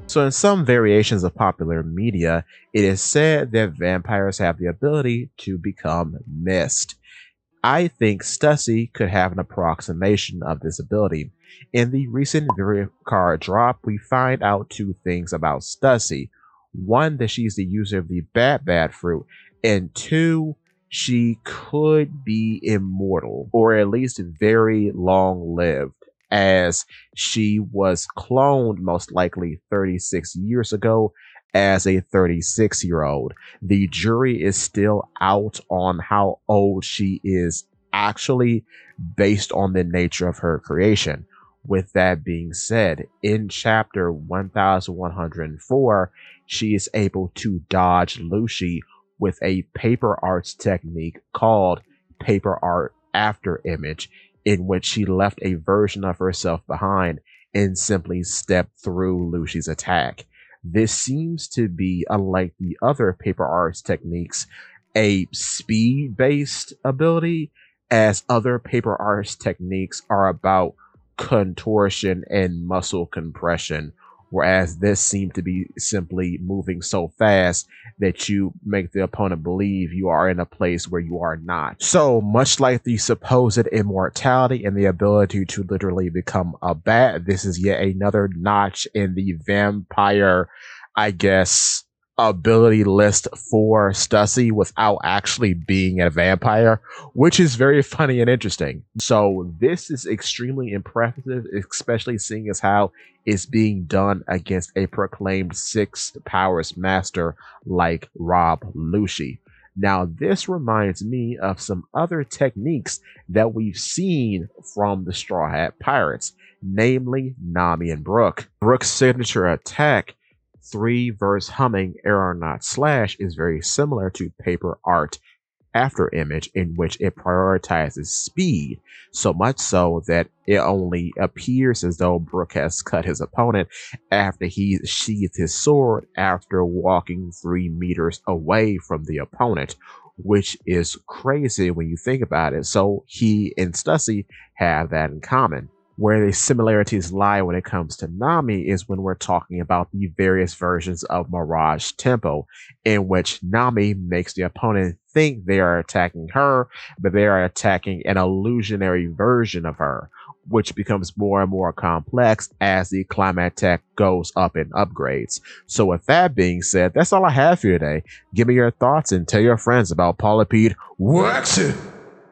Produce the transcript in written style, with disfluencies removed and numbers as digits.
So in some variations of popular media, it is said that vampires have the ability to become mist. I think Stussy could have an approximation of this ability. In the recent video card drop, we find out two things about Stussy. One, that she's the user of the Bad fruit, and two, she could be immortal, or at least very long lived, as she was cloned most likely 36 years ago as a 36-year-old. The jury is still out on how old she is actually, based on the nature of her creation. With that being said, in chapter 1104, she is able to dodge Lucy with a paper arts technique called paper art after image, in which she left a version of herself behind and simply stepped through Lucy's attack. This seems to be, unlike the other paper arts techniques, a speed based ability, as other paper arts techniques are about contortion and muscle compression, whereas this seemed to be simply moving so fast that you make the opponent believe you are in a place where you are not. So, much like the supposed immortality and the ability to literally become a bat, this is yet another notch in the vampire, I guess, ability list for Stussy without actually being a vampire, which is very funny and interesting. So this is extremely impressive, especially seeing as how it's being done against a proclaimed sixth powers master like Rob Lucci. Now, this reminds me of some other techniques that we've seen from the Straw Hat Pirates, namely Nami and Brooke. Brooke's signature attack, 3-verse humming aeronaut slash, is very similar to paper art after image, in which it prioritizes speed, so much so that it only appears as though Brooke has cut his opponent after he sheathed his sword after walking 3 meters away from the opponent, which is crazy when you think about it. So he and Stussy have that in common. Where the similarities lie when it comes to Nami is when we're talking about the various versions of Mirage Tempo, in which Nami makes the opponent think they are attacking her, but they are attacking an illusionary version of her, which becomes more and more complex as the climate tech goes up and upgrades. So with that being said, that's all I have for you today. Give me your thoughts and tell your friends about Paula Pete. Wax it!